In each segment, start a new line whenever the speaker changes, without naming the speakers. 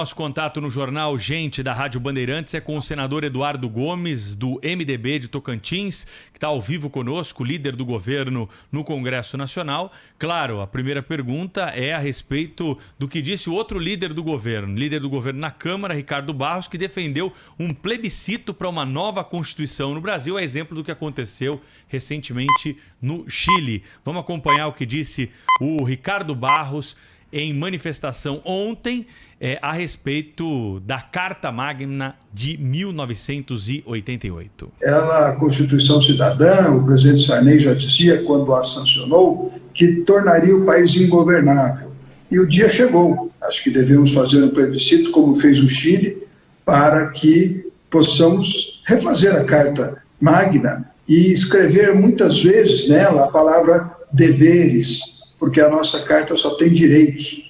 Nosso contato no jornal Gente da Rádio Bandeirantes é com o senador Eduardo Gomes, do MDB de Tocantins, que está ao vivo conosco, líder do governo no Congresso Nacional. Claro, a primeira pergunta é a respeito do que disse o outro líder do governo na Câmara, Ricardo Barros, que defendeu um plebiscito para uma nova Constituição no Brasil, a exemplo do que aconteceu recentemente no Chile. Vamos acompanhar o que disse o Ricardo Barros em manifestação ontem a respeito da Carta Magna de 1988.
A Constituição Cidadã, o presidente Sarney já dizia, quando a sancionou, que tornaria o país ingovernável. E o dia chegou. Acho que devemos fazer um plebiscito, como fez o Chile, para que possamos refazer a Carta Magna e escrever muitas vezes nela a palavra deveres, porque a nossa carta só tem direitos.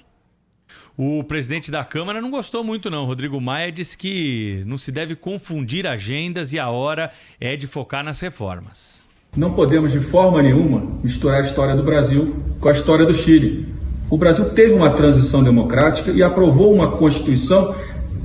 O presidente da Câmara não gostou muito não. Rodrigo Maia disse que não se deve confundir agendas e a hora é de focar nas reformas.
Não podemos de forma nenhuma misturar a história do Brasil com a história do Chile. O Brasil teve uma transição democrática e aprovou uma Constituição.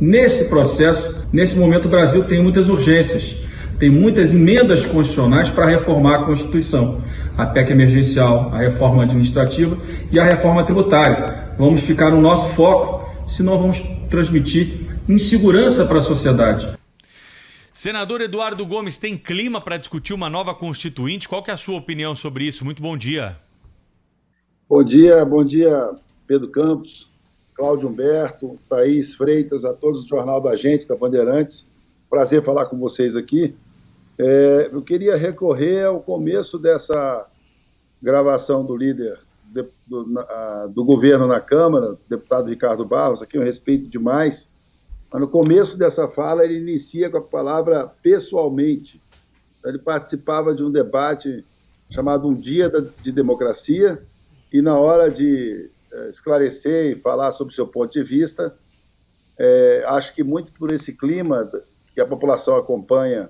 Nesse processo, nesse momento, o Brasil tem muitas urgências, tem muitas emendas constitucionais para reformar a Constituição. A PEC emergencial, a reforma administrativa e a reforma tributária. Vamos ficar no nosso foco, senão vamos transmitir insegurança para a sociedade.
Senador Eduardo Gomes, tem clima para discutir uma nova Constituinte? Qual que é a sua opinião sobre isso? Muito bom dia.
Bom dia, Pedro Campos, Cláudio Humberto, Thaís Freitas, a todos do Jornal da Gente, da Bandeirantes. Prazer falar com vocês aqui. Eu queria recorrer ao começo dessa gravação do líder do governo na Câmara, deputado Ricardo Barros, a quem eu respeito demais, mas no começo dessa fala ele inicia com a palavra pessoalmente. Ele participava de um debate chamado Um Dia de Democracia e na hora de esclarecer e falar sobre o seu ponto de vista, acho que muito por esse clima que a população acompanha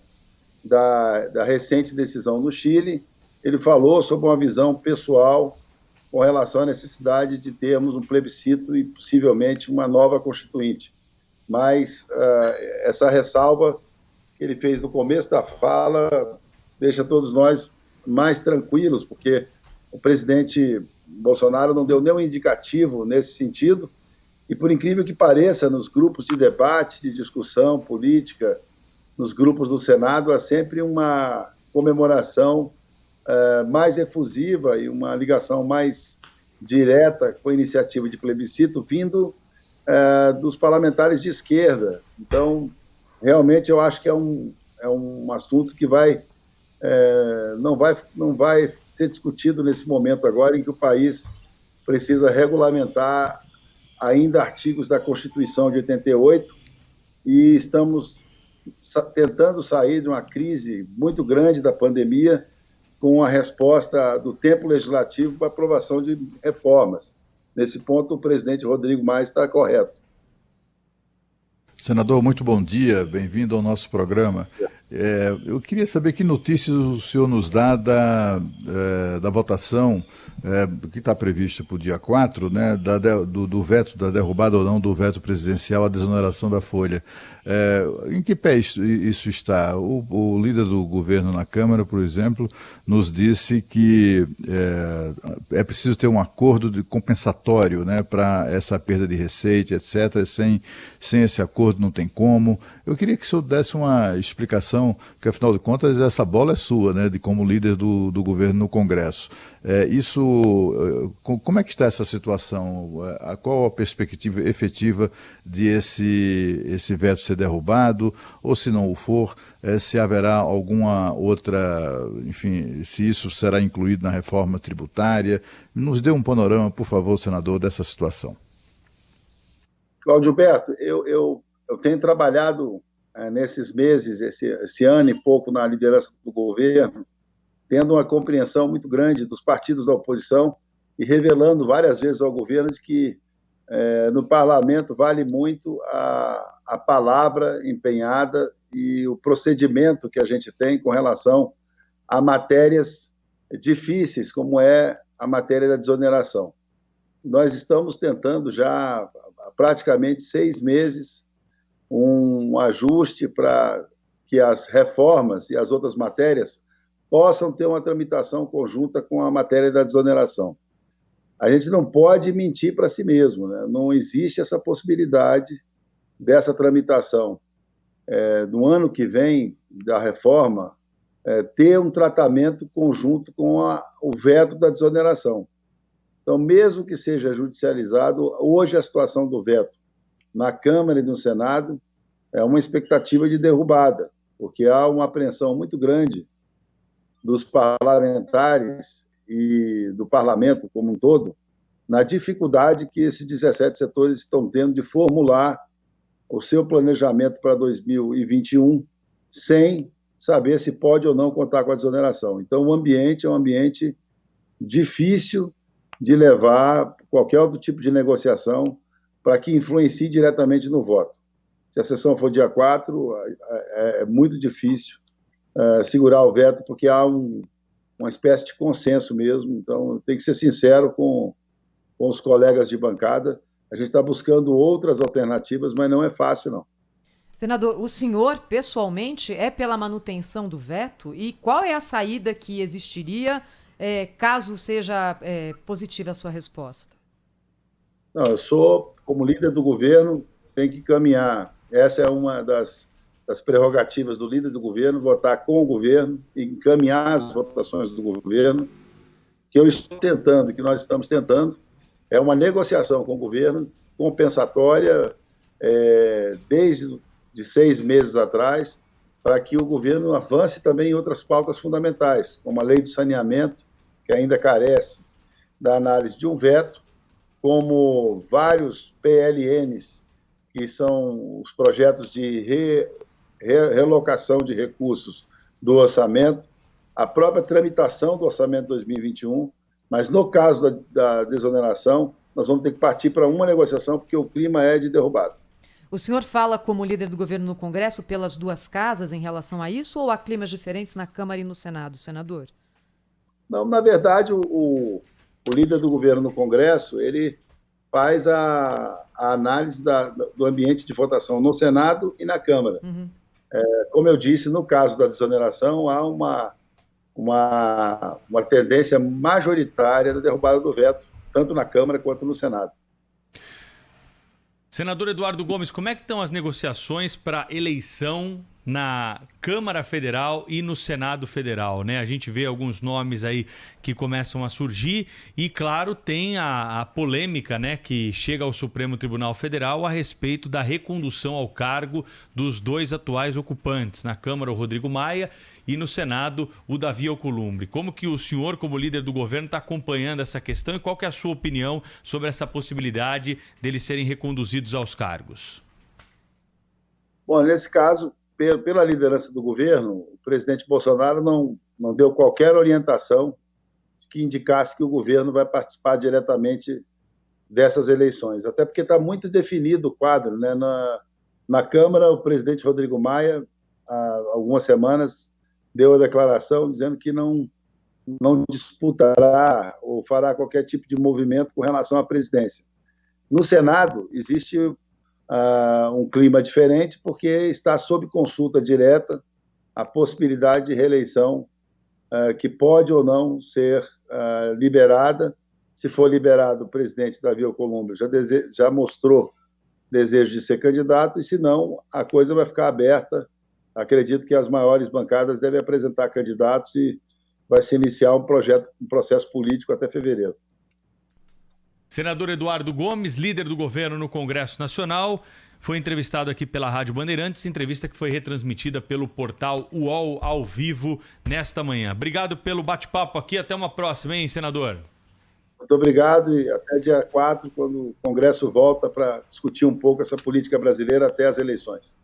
da recente decisão no Chile, ele falou sobre uma visão pessoal com relação à necessidade de termos um plebiscito e possivelmente uma nova Constituinte. Mas essa ressalva que ele fez no começo da fala deixa todos nós mais tranquilos, porque o presidente Bolsonaro não deu nenhum indicativo nesse sentido, e por incrível que pareça, nos grupos de debate, de discussão política, nos grupos do Senado, há sempre uma comemoração mais efusiva e uma ligação mais direta com a iniciativa de plebiscito vindo dos parlamentares de esquerda. Então, realmente, eu acho que é um assunto que não vai ser discutido nesse momento agora, em que o país precisa regulamentar ainda artigos da Constituição de 88 e estamos tentando sair de uma crise muito grande da pandemia com a resposta do tempo legislativo para aprovação de reformas. Nesse ponto, o presidente Rodrigo Maia está correto.
Senador, muito bom dia, bem-vindo ao nosso programa. Eu queria saber que notícias o senhor nos dá da votação que está prevista para o dia 4, né, do veto, da derrubada ou não do veto presidencial à desoneração da folha. Em que pé isso está? O líder do governo na Câmara, por exemplo, nos disse que é preciso ter um acordo compensatório, né, para essa perda de receita, etc. Sem esse acordo não tem como. Eu queria que o senhor desse uma explicação, porque afinal de contas essa bola é sua, né, de como líder do governo no Congresso. Como é que está essa situação? Qual a perspectiva efetiva de esse veto ser derrubado? Ou se não o for, se haverá alguma outra, enfim, se isso será incluído na reforma tributária? Nos dê um panorama, por favor, senador, dessa situação.
Cláudio Humberto, eu tenho trabalhado nesses meses, esse ano e pouco na liderança do governo, tendo uma compreensão muito grande dos partidos da oposição e revelando várias vezes ao governo de que no parlamento vale muito a palavra empenhada e o procedimento que a gente tem com relação a matérias difíceis, como é a matéria da desoneração. Nós estamos tentando já há praticamente 6 meses um ajuste para que as reformas e as outras matérias possam ter uma tramitação conjunta com a matéria da desoneração. A gente não pode mentir para si mesmo, né? Não existe essa possibilidade dessa tramitação no ano que vem da reforma ter um tratamento conjunto com o veto da desoneração. Então, mesmo que seja judicializado, hoje a situação do veto na Câmara e no Senado é uma expectativa de derrubada, porque há uma apreensão muito grande dos parlamentares e do parlamento como um todo na dificuldade que esses 17 setores estão tendo de formular o seu planejamento para 2021 sem saber se pode ou não contar com a desoneração. Então, o ambiente é um ambiente difícil de levar qualquer outro tipo de negociação para que influencie diretamente no voto. Se a sessão for dia 4, é muito difícil segurar o veto, porque há uma espécie de consenso mesmo. Então, tem que ser sincero com os colegas de bancada. A gente está buscando outras alternativas, mas não é fácil, não.
Senador, o senhor, pessoalmente, é pela manutenção do veto? E qual é a saída que existiria caso seja positiva a sua resposta?
Não, eu sou, como líder do governo, tenho que caminhar. Essa é uma das prerrogativas do líder do governo, votar com o governo e encaminhar as votações do governo. Que eu estou tentando, que nós estamos tentando, é uma negociação com o governo, compensatória, desde de 6 meses atrás, para que o governo avance também em outras pautas fundamentais, como a lei do saneamento, que ainda carece da análise de um veto, como vários PLNs, que são os projetos de relocação de recursos do orçamento, a própria tramitação do orçamento 2021, mas no caso da desoneração, nós vamos ter que partir para uma negociação, porque o clima é de derrubada.
O senhor fala como líder do governo no Congresso pelas duas casas em relação a isso, ou há climas diferentes na Câmara e no Senado, senador?
Não, na verdade, o líder do governo no Congresso, ele faz a análise do ambiente de votação no Senado e na Câmara. Uhum. Como eu disse, no caso da desoneração, há uma tendência majoritária da derrubada do veto, tanto na Câmara quanto no Senado.
Senador Eduardo Gomes, como é que estão as negociações para eleição na Câmara Federal e no Senado Federal, né? A gente vê alguns nomes aí que começam a surgir e, claro, tem a polêmica, né, que chega ao Supremo Tribunal Federal a respeito da recondução ao cargo dos 2 atuais ocupantes. Na Câmara, o Rodrigo Maia, e no Senado, o Davi Alcolumbre. Como que o senhor, como líder do governo, está acompanhando essa questão e qual que é a sua opinião sobre essa possibilidade deles serem reconduzidos aos cargos?
Bom, nesse caso, pela liderança do governo, o presidente Bolsonaro não deu qualquer orientação que indicasse que o governo vai participar diretamente dessas eleições, até porque está muito definido o quadro, né? Na Câmara, o presidente Rodrigo Maia, há algumas semanas, deu a declaração dizendo que não disputará ou fará qualquer tipo de movimento com relação à presidência. No Senado, existe um clima diferente, porque está sob consulta direta a possibilidade de reeleição que pode ou não ser liberada. Se for liberado, o presidente Davi Alcolumbre já mostrou desejo de ser candidato, e se não, a coisa vai ficar aberta. Acredito que as maiores bancadas devem apresentar candidatos e vai se iniciar um processo político até fevereiro.
Senador Eduardo Gomes, líder do governo no Congresso Nacional, foi entrevistado aqui pela Rádio Bandeirantes, entrevista que foi retransmitida pelo portal UOL ao vivo nesta manhã. Obrigado pelo bate-papo aqui, até uma próxima, hein, senador?
Muito obrigado e até dia 4, quando o Congresso volta para discutir um pouco essa política brasileira até as eleições.